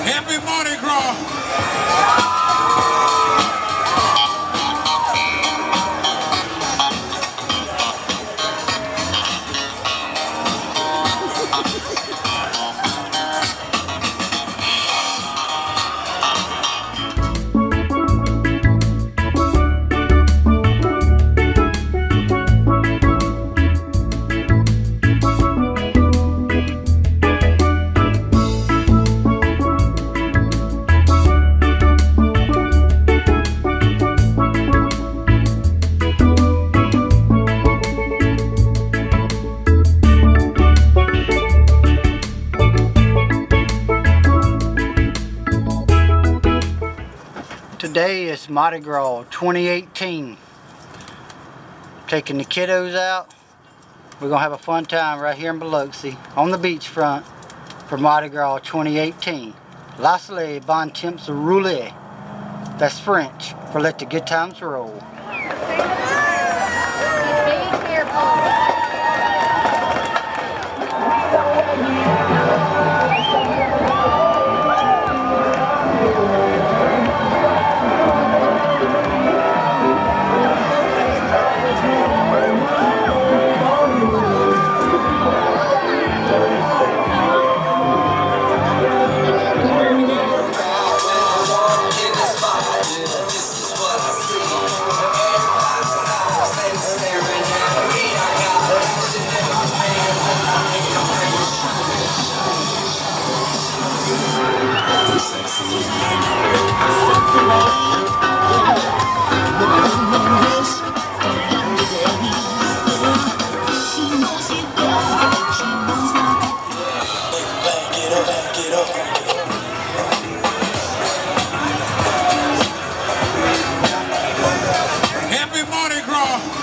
Happy Mardi Gras! Today is Mardi Gras 2018. Taking the kiddos out. We're going to have a fun time right here in Biloxi on the beachfront for Mardi Gras 2018. La Soleil, bon temps rouler. That's French for let the good times roll. Be careful. Happy Mardi Gras!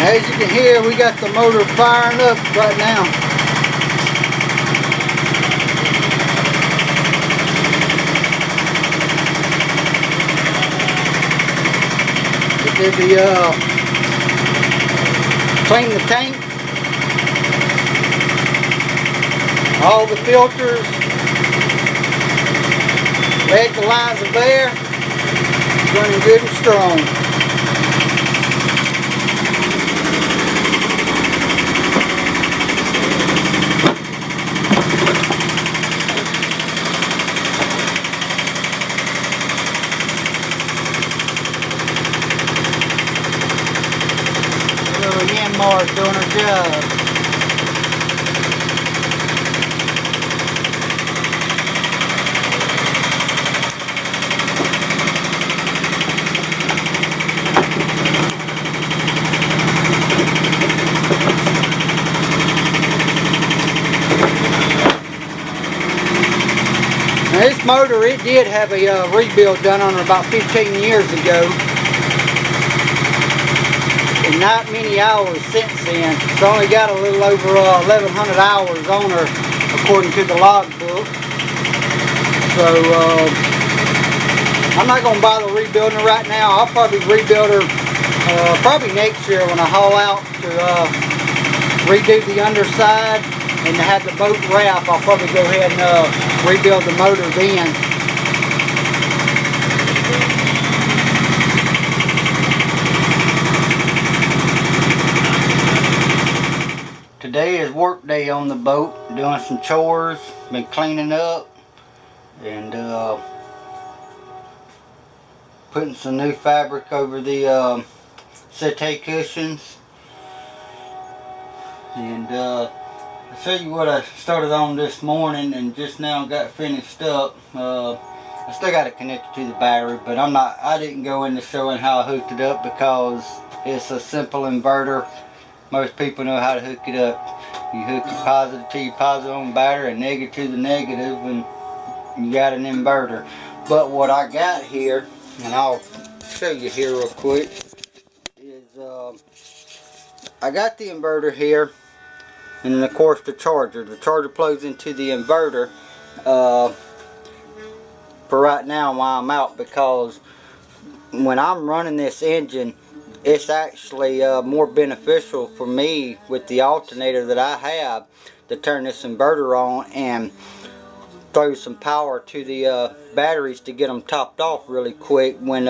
As you can hear, we got the motor firing up right now. We did the clean the tank, all the filters, leg the lines of air, running good and strong. Mars doing her job. This motor, it did have a rebuild done on it about 15 years ago. And not many hours since then. It's only got a little over 1,100 hours on her, according to the logbook. So, I'm not going to bother rebuilding her right now. I'll probably rebuild her probably next year when I haul out to redo the underside and to have the boat wrap. I'll probably go ahead and rebuild the motor then. Today is work day on the boat, doing some chores, been cleaning up, and putting some new fabric over the settee cushions. And I'll show you what I started on this morning and just now got finished up. I still got it connected to the battery, but I didn't go into showing how I hooked it up because it's a simple inverter. Most people know how to hook it up. You hook your positive to your positive on the battery and negative to the negative, and you got an inverter. But what I got here, and I'll show you here real quick, is I got the inverter here, and then of course the charger. The charger plugs into the inverter for right now while I'm out, because when I'm running this engine, it's actually more beneficial for me with the alternator that I have to turn this inverter on and throw some power to the batteries to get them topped off really quick when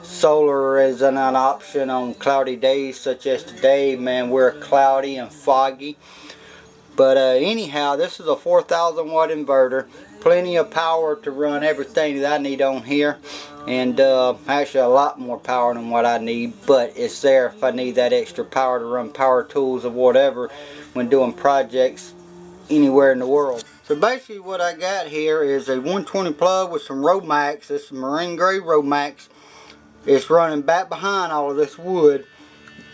solar is an option on cloudy days such as today. Man, we're cloudy and foggy. But anyhow, this is a 4,000 watt inverter. Plenty of power to run everything that I need on here. And actually a lot more power than what I need, but it's there if I need that extra power to run power tools or whatever when doing projects anywhere in the world. So basically what I got here is a 120 plug with some Romax. This is marine gray Romax. It's running back behind all of this wood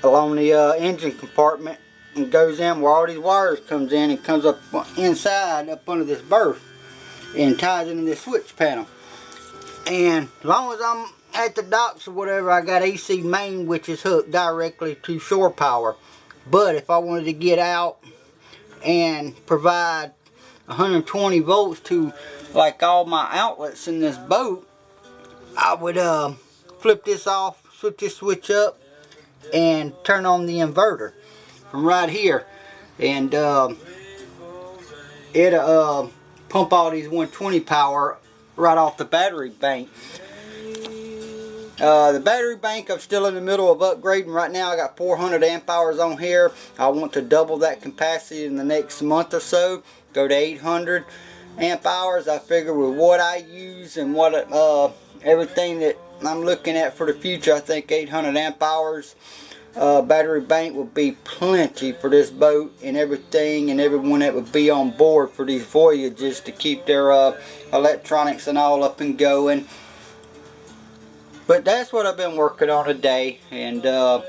along the engine compartment and goes in where all these wires comes in and comes up inside up under this berth and ties into this switch panel. And as long as I'm at the docks or whatever, I got AC main which is hooked directly to shore power. But if I wanted to get out and provide 120 volts to like all my outlets in this boat, I would flip this off, flip this switch up, and turn on the inverter from right here. And it'll pump all these 120 power right off the battery bank. The battery bank I'm still in the middle of upgrading right now. I got 400 amp hours on here. I want to double that capacity in the next month or so, go to 800 amp hours. I figure with what I use and what everything that I'm looking at for the future, I think 800 amp hours battery bank will be plenty for this boat and everything and everyone that would be on board for these voyages to keep their electronics and all up and going. But that's what I've been working on today, and I'm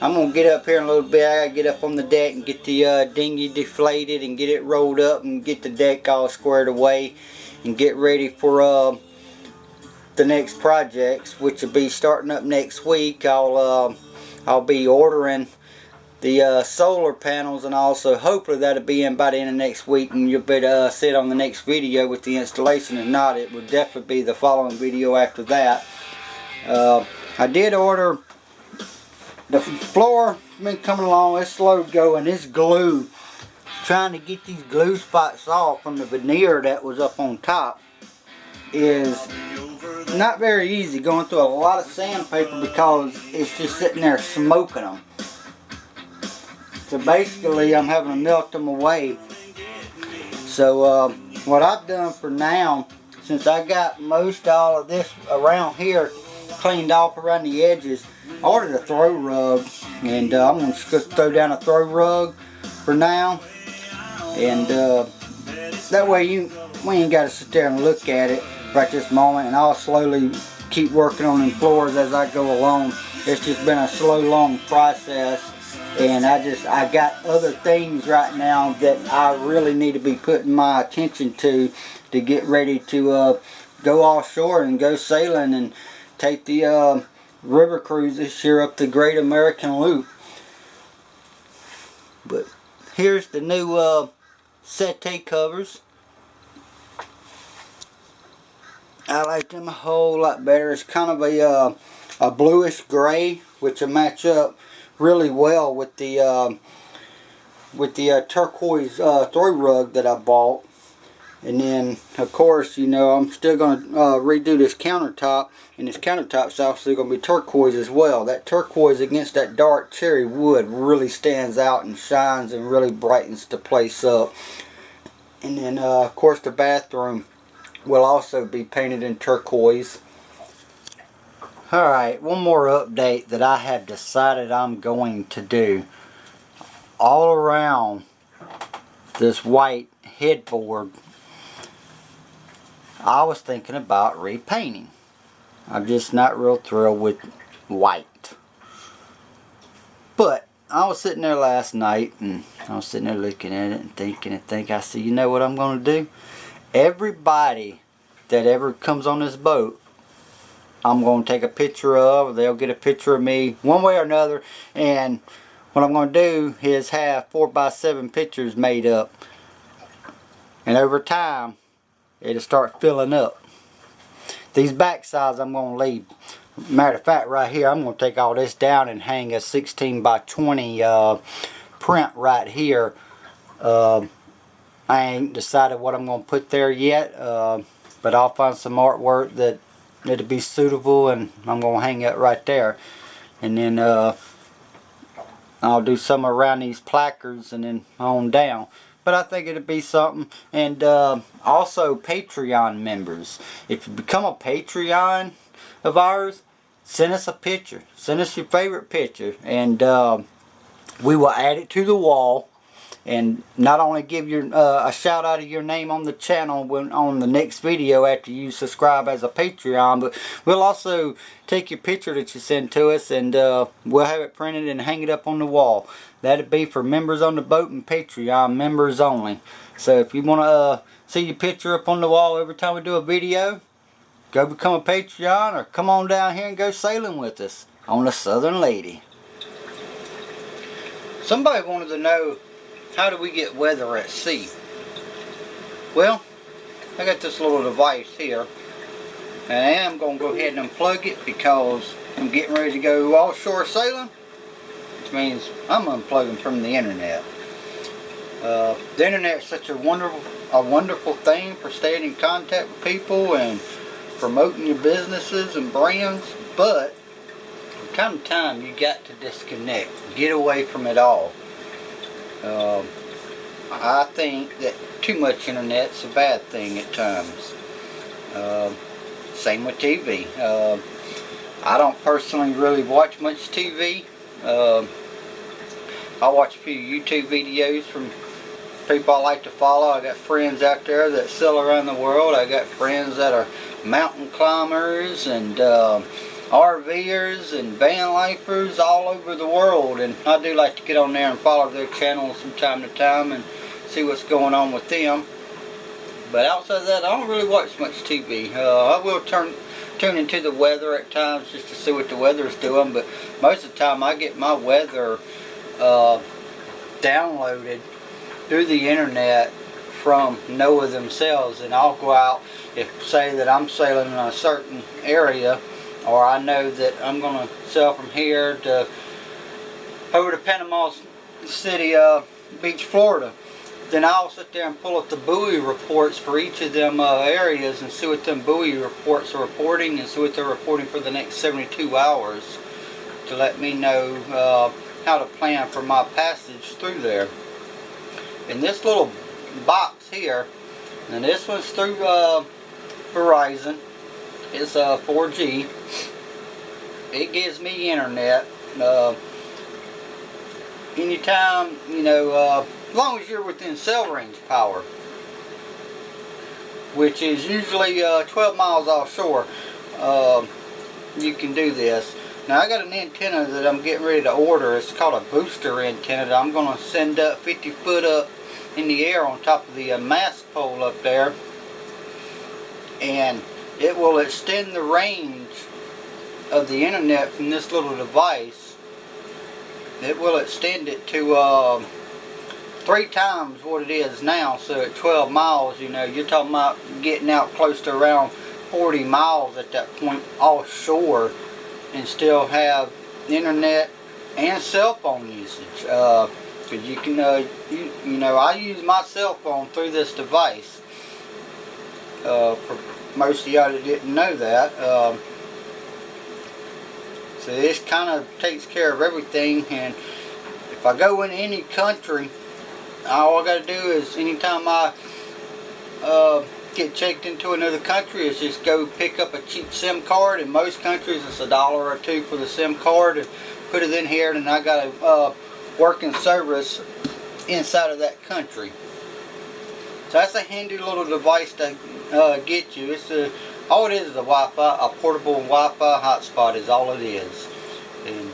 gonna get up here in a little bit. I gotta get up on the deck and get the dinghy deflated and get it rolled up and get the deck all squared away and get ready for the next projects, which will be starting up next week. I'll be ordering the solar panels, and also hopefully that'll be in by the end of next week, and you'll be able to see it on the next video with the installation. If not, it will definitely be the following video after that. I did order the floor. Been coming along, it's slow going. It's glue. Trying to get these glue spots off from the veneer that was up on top is not very easy, going through a lot of sandpaper because it's just sitting there smoking them. So basically I'm having to melt them away. So what I've done for now, since I got most all of this around here cleaned off around the edges, I ordered a throw rug, and I'm going to just throw down a throw rug for now, and that way we ain't got to sit there and look at it right this moment, and I'll slowly keep working on them floors as I go along. It's just been a slow, long process, and I got other things right now that I really need to be putting my attention to get ready to go offshore and go sailing and take the river cruise this year up the Great American Loop. But here's the new settee covers. I like them a whole lot better. It's kind of a bluish gray, which will match up really well with the turquoise throw rug that I bought. And then, of course, you know, I'm still going to redo this countertop, and this countertop's also going to be turquoise as well. That turquoise against that dark cherry wood really stands out and shines and really brightens the place up. And then, of course, the bathroom will also be painted in turquoise. Alright, one more update that I have decided I'm going to do. All around this white headboard, I was thinking about repainting. I'm just not real thrilled with white. But I was sitting there last night and I was sitting there looking at it and thinking, I said, you know what I'm going to do? Everybody that ever comes on this boat, I'm going to take a picture of, or they'll get a picture of me one way or another, and what I'm going to do is have 4x7 pictures made up, and over time it'll start filling up. These back sides I'm going to leave. Matter of fact, right here I'm going to take all this down and hang a 16x20 print right here. I ain't decided what I'm going to put there yet, but I'll find some artwork that it'll be suitable, and I'm going to hang it right there. And then I'll do some around these placards and then on down. But I think it'll be something. And also Patreon members, if you become a Patreon of ours, send us a picture. Send us your favorite picture, and we will add it to the wall. And not only give your a shout out of your name on the channel on the next video after you subscribe as a Patreon, but we'll also take your picture that you send to us, and we'll have it printed and hang it up on the wall. That'll be for members on the boat and Patreon members only. So if you want to see your picture up on the wall every time we do a video, go become a Patreon, or come on down here and go sailing with us on the Southern Lady. Somebody wanted to know, how do we get weather at sea? Well, I got this little device here, and I am going to go ahead and unplug it because I'm getting ready to go offshore sailing, which means I'm unplugging from the internet. The internet is such a wonderful thing for staying in contact with people and promoting your businesses and brands, but from time to time you got to disconnect, get away from it all. I think that too much internet's a bad thing at times. Same with TV. I don't personally really watch much TV. I watch a few YouTube videos from people I like to follow. I got friends out there that sail around the world. I got friends that are mountain climbers and RVers and van lifers all over the world, and I do like to get on there and follow their channels from time to time and see what's going on with them. But outside of that, I don't really watch much TV. I will tune into the weather at times just to see what the weather is doing, but most of the time I get my weather downloaded through the internet from NOAA themselves, and I'll go out, if say that I'm sailing in a certain area, or I know that I'm going to sail from here to over to Panama City Beach, Florida, then I'll sit there and pull up the buoy reports for each of them areas and see what them buoy reports are reporting, and see what they're reporting for the next 72 hours to let me know how to plan for my passage through there. In this little box here, and this one's through Verizon, it's 4G. It gives me internet anytime, you know, as long as you're within sail range power, which is usually 12 miles offshore. You can do this. Now I got an antenna that I'm getting ready to order. It's called a booster antenna that I'm going to send up 50 foot up in the air on top of the mast pole up there. And it will extend the range of the internet from this little device. It will extend it to 3 times what it is now. So at 12 miles, you know, you're talking about getting out close to around 40 miles at that point offshore, and still have internet and cell phone usage. Because you can, you know, I use my cell phone through this device. For most of y'all that didn't know that. So this kind of takes care of everything. And if I go in any country, all I got to do is, anytime I get checked into another country, is just go pick up a cheap SIM card. In most countries it's $1 or $2 for the SIM card, and put it in here, and I got a working service inside of that country. So that's a handy little device to get you. It's all it is a Wi-Fi, a portable Wi-Fi hotspot is all it is, and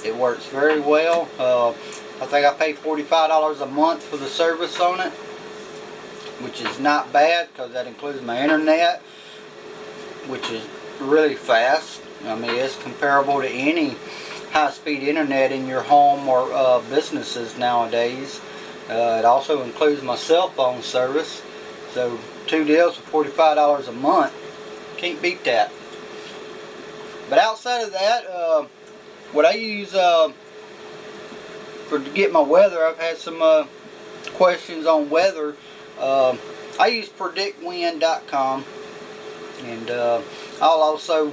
it works very well. I think I pay $45 a month for the service on it, which is not bad, because that includes my internet, which is really fast. I mean, it's comparable to any high-speed internet in your home or businesses nowadays. It also includes my cell phone service. So 2 deals for $45 a month. Can't beat that. But outside of that, what I use to get my weather, I've had some questions on weather. I use predictwind.com, and I'll also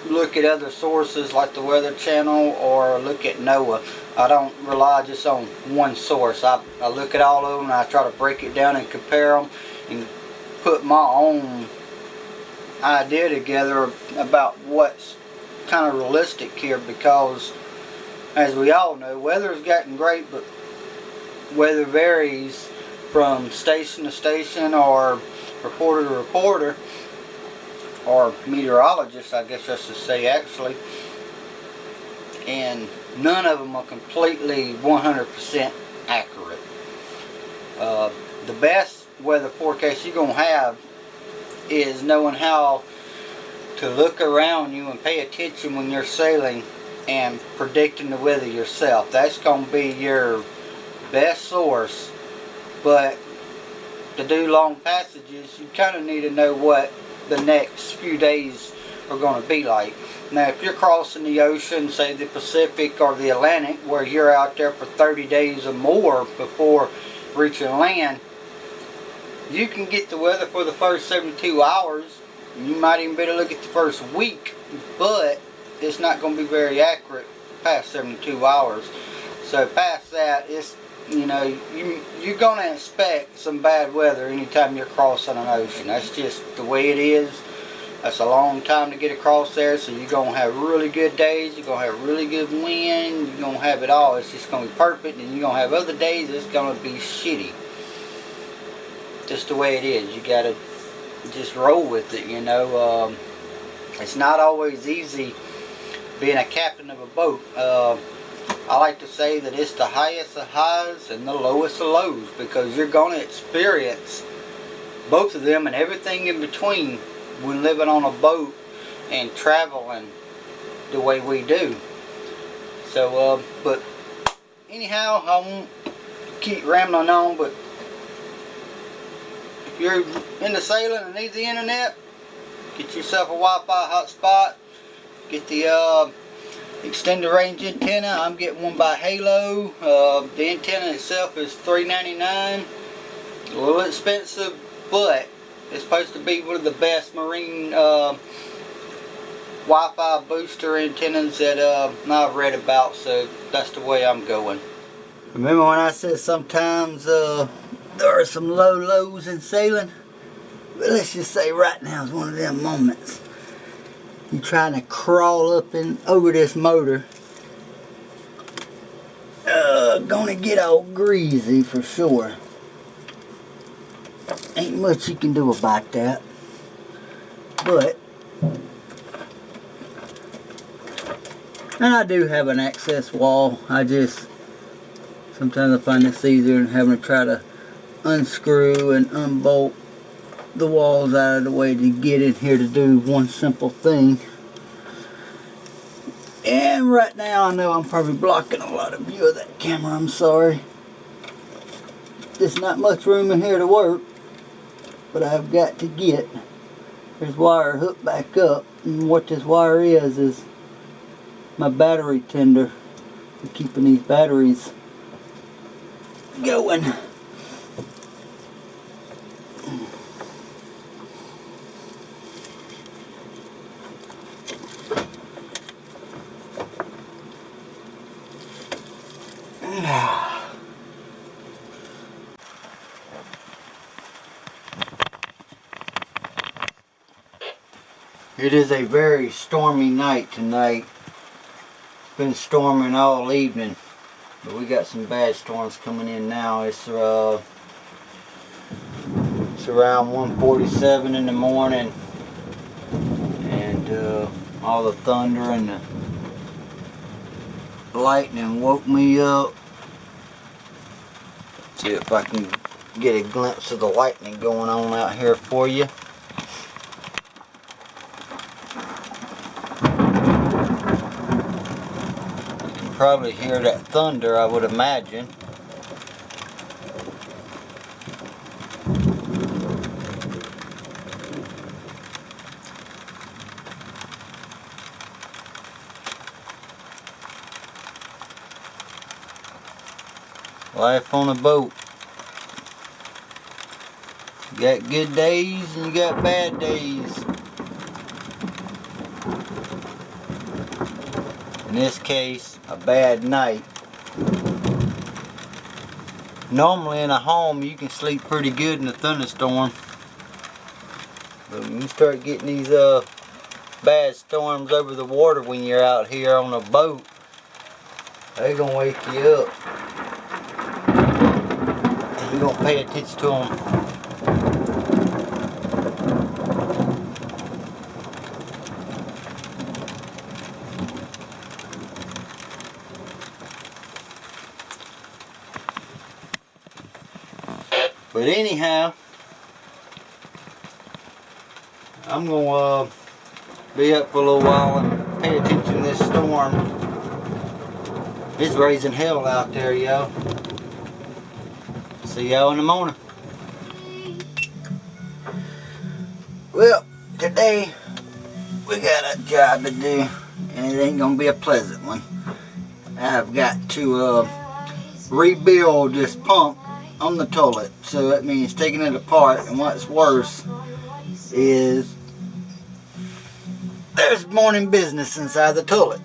look at other sources like the Weather Channel, or look at NOAA. I don't rely just on one source. I look at all of them, and I try to break it down and compare them and put my own idea together about what's kind of realistic here, because as we all know, weather's gotten great, but weather varies from station to station, or reporter to reporter, or meteorologist, I guess I should say, actually. And none of them are completely 100% accurate. The best weather forecast you're going to have is knowing how to look around you and pay attention when you're sailing and predicting the weather yourself. That's going to be your best source. But to do long passages, you kind of need to know what the next few days are going to be like. Now, if you're crossing the ocean, say the Pacific or the Atlantic, where you're out there for 30 days or more before reaching land, you can get the weather for the first 72 hours. You might even better look at the first week, but it's not going to be very accurate past 72 hours. So past that, it's, you know, you're going to expect some bad weather anytime you're crossing an ocean. That's just the way it is. That's a long time to get across there, so you're going to have really good days, you're going to have really good wind, you're going to have it all. It's just going to be perfect, and you're going to have other days it's going to be shitty. Just the way it is. You got to just roll with it, you know. It's not always easy being a captain of a boat. I like to say that it's the highest of highs and the lowest of lows, because you're going to experience both of them and everything in between when living on a boat and traveling the way we do. So, but anyhow, I won't keep rambling on, but if you're into sailing and need the internet, get yourself a Wi-Fi hotspot. Get the extended range antenna. I'm getting one by Halo. The antenna itself is $3.99. A little expensive, but it's supposed to be one of the best marine Wi-Fi booster antennas that I've read about, so that's the way I'm going. Remember when I said sometimes there are some low lows in sailing? Well, let's just say right now is one of them moments. You're trying to crawl up and over this motor. Gonna get all greasy for sure. Ain't much you can do about that. But And I do have an access wall. Sometimes I find this easier than having to try to unscrew and unbolt the walls out of the way to get in here to do one simple thing. And right now I know I'm probably blocking a lot of view of that camera, I'm sorry. There's not much room in here to work, but I've got to get, there's wire hooked back up, and what this wire is my battery tender for keeping these batteries going. It is a very stormy night tonight. It's been storming all evening, but we got some bad storms coming in now. It's around 1:47 in the morning, and all the thunder and the lightning woke me up. See if I can get a glimpse of the lightning going on out here for you. Probably hear that thunder, I would imagine. Life on a boat. You got good days and you got bad days. In this case, a bad night. Normally in a home you can sleep pretty good in a thunderstorm, but when you start getting these bad storms over the water when you're out here on a boat, they're gonna wake you up. And you're gonna pay attention to them. But anyhow, I'm going to be up for a little while and pay attention to this storm. It's raising hell out there, y'all. See y'all in the morning. Well, today we got a job to do, and it ain't going to be a pleasant one. I've got to rebuild this pump on the toilet, so that means taking it apart, and what's worse is there's morning business inside the toilet,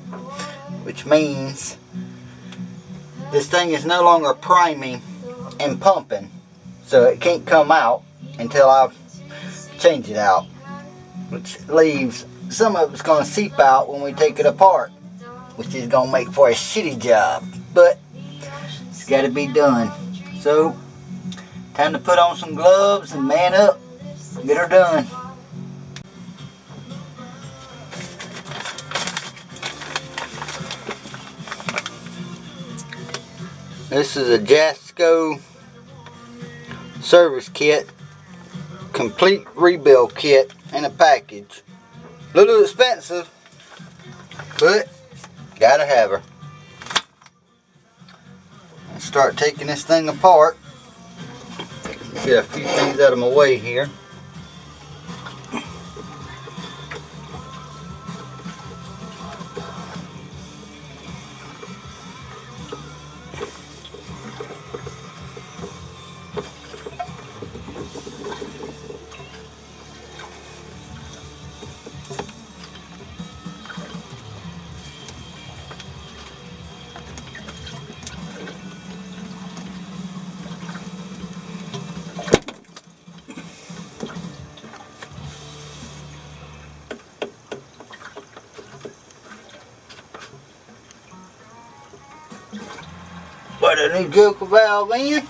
which means this thing is no longer priming and pumping, so it can't come out until I change it out, which leaves some of it's going to seep out when we take it apart, which is going to make for a shitty job, but it's got to be done. So time to put on some gloves and man up, get her done. This is a Jasco service kit, complete rebuild kit in a package. A little expensive, but gotta have her. Let's start taking this thing apart. Get a few things out of my way here. Put a new joker valve in.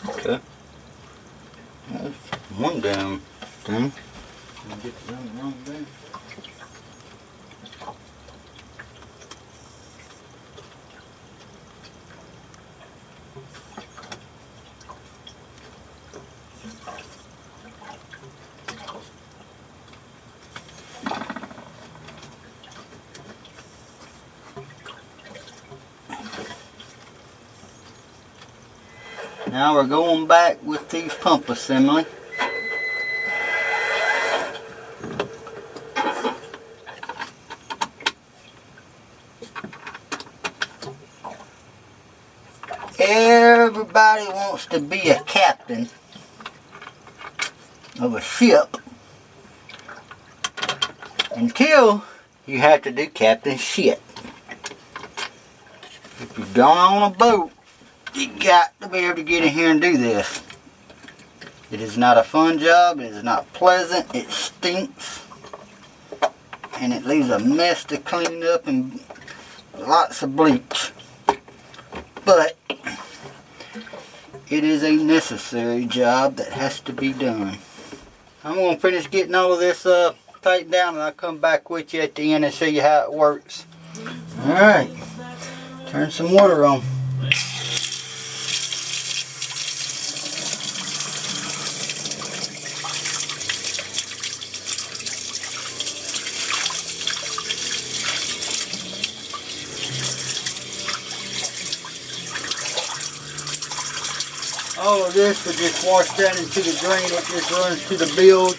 Okay. That's one down thing. Get the wrong down. Now we're going back with the pump assembly. Everybody wants to be a captain of a ship until you have to do captain shit. If you've gone on a boat, you got to be able to get in here and do this. It is not a fun job. It is not pleasant. It stinks. And it leaves a mess to clean up and lots of bleach. But it is a necessary job that has to be done. I'm going to finish getting all of this tightened down, and I'll come back with you at the end and show you how it works. Alright. Turn some water on. All of this will just wash down into the drain. It just runs to the bilge,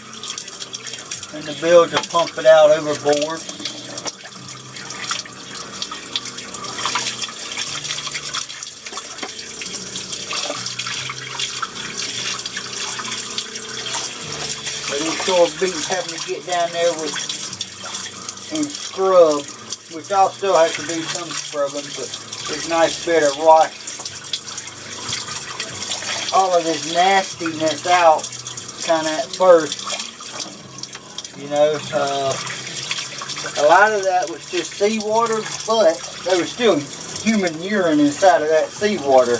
and the bilge will pump it out overboard. But it's sure beats having to get down there and scrub, which I'll still have to do some scrubbing, but it's nice better wash all of this nastiness out kind of at first. You know, a lot of that was just seawater, but there was still human urine inside of that seawater.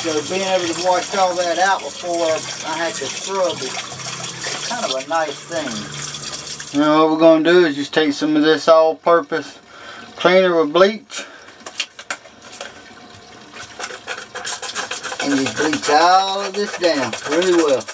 So being able to wash all that out before I had to scrub is kind of a nice thing. Now what we're going to do is just take some of this all-purpose cleaner with bleach and just bleach all of this down really well.